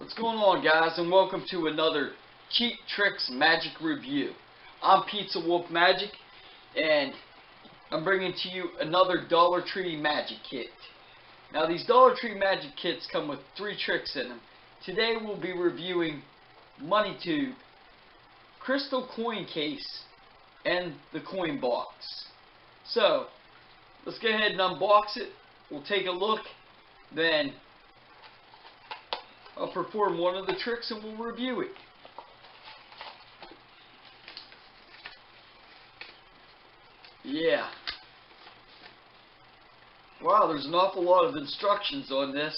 What's going on, guys, and welcome to another Cheap Tricks Magic Review. I'm Pizza Wolf Magic, and I'm bringing to you another Dollar Tree Magic Kit. Now, these Dollar Tree Magic Kits come with 3 tricks in them. Today we'll be reviewing Money Tube, Crystal Coin Case, and the Coin Box. So, let's go ahead and unbox it. We'll take a look, then I'll perform one of the tricks and we'll review it. Yeah. Wow, there's an awful lot of instructions on this.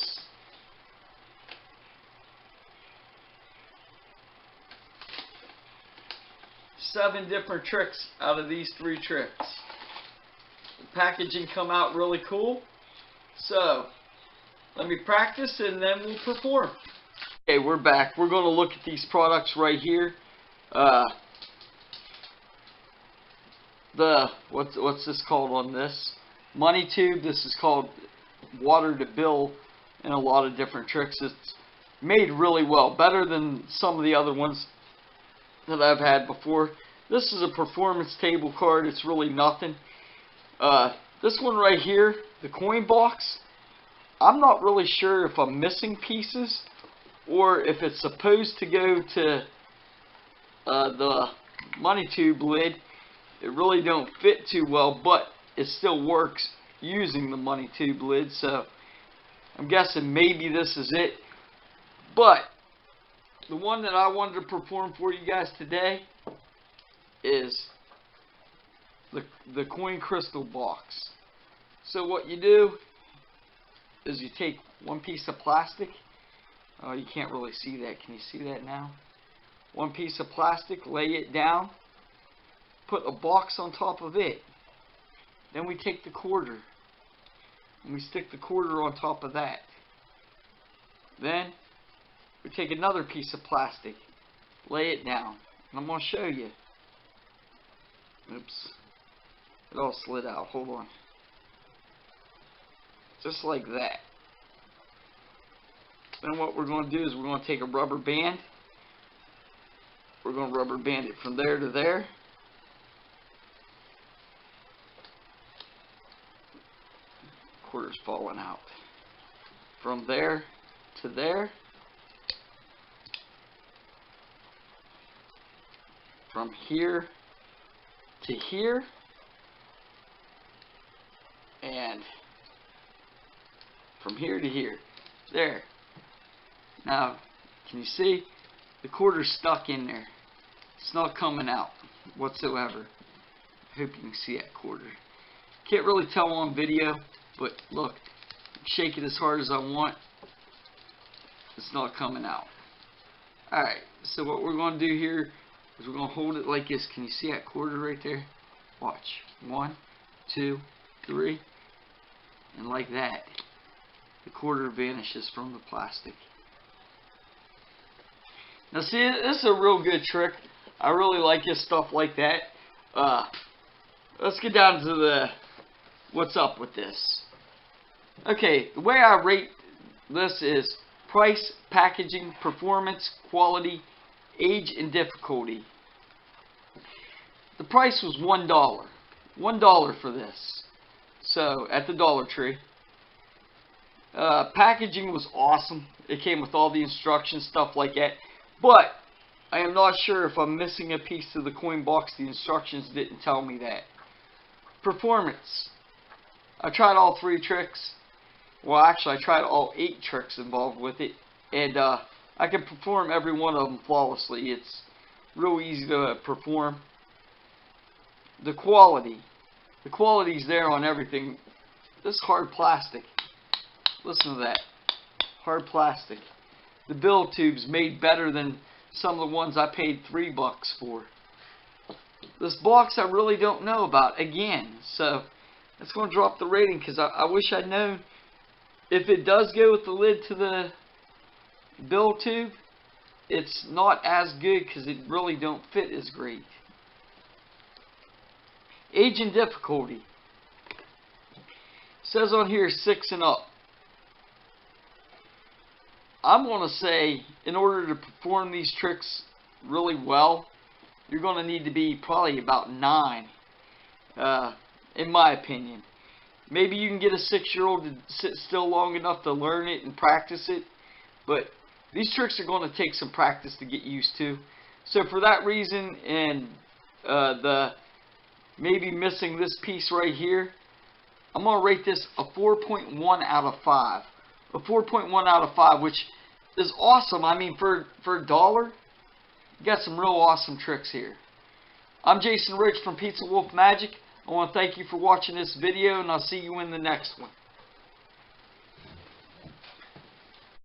Seven different tricks out of these 3 tricks. The packaging come out really cool. So, let me practice and then we'll perform. Okay, we're back. We're going to look at these products right here. What's this called on this? Money Tube. This is called Water to Bill, and a lot of different tricks. It's made really well, better than some of the other ones that I've had before. This is a performance table card. It's really nothing. This one right here, the coin box, I'm not really sure if I'm missing pieces or if it's supposed to go to the Money Tube lid. It really don't fit too well, but it still works using the Money Tube lid, so I'm guessing maybe this is it. But the one that I wanted to perform for you guys today is the coin crystal box. So what you do is you take one piece of plastic. Oh, you can't really see that. Can you see that now? One piece of plastic, lay it down, put a box on top of it. Then we take the quarter and we stick the quarter on top of that. Then we take another piece of plastic, lay it down, and I'm going to show you. Oops. It all slid out. Hold on. Just like that. Then what we're going to do is we're going to take a rubber band. We're going to rubber band it from there to there. Quarter's falling out. From there to there. From here to here. And from here to here. There. Now, can you see? The quarter's stuck in there. It's not coming out whatsoever. I hope you can see that quarter. Can't really tell on video, but look, shake it as hard as I want. It's not coming out. Alright, so what we're going to do here is we're going to hold it like this. Can you see that quarter right there? Watch. 1, 2, 3. And like that, the quarter vanishes from the plastic. Now see, this is a real good trick. I really like this stuff like that. Let's get down to the what's up with this. Okay, the way I rate this is price, packaging, performance, quality, age, and difficulty. The price was $1. $1 for this. So, at the Dollar Tree. Packaging was awesome. It came with all the instructions, stuff like that. But I am not sure if I'm missing a piece of the coin box. The instructions didn't tell me that. Performance. I tried all 3 tricks. Well, actually, I tried all 8 tricks involved with it. And I can perform every one of them flawlessly. It's real easy to perform. The quality. The quality's there on everything. This hard plastic. Listen to that. Hard plastic. The bill tube's made better than some of the ones I paid $3 for. This box I really don't know about again, so it's going to drop the rating because I wish I'd known. If it does go with the lid to the bill tube, it's not as good because it really don't fit as great. Age and difficulty. It says on here 6 and up. I'm going to say, in order to perform these tricks really well, you're going to need to be probably about 9, in my opinion. Maybe you can get a 6-year-old to sit still long enough to learn it and practice it, but these tricks are going to take some practice to get used to. So for that reason, and the maybe missing this piece right here, I'm going to rate this a 4.1 out of 5. A 4.1 out of 5, which is awesome. I mean, for $1, you got some real awesome tricks here. I'm Jason Rich from Pizza Wolf Magic. I want to thank you for watching this video, and I'll see you in the next one.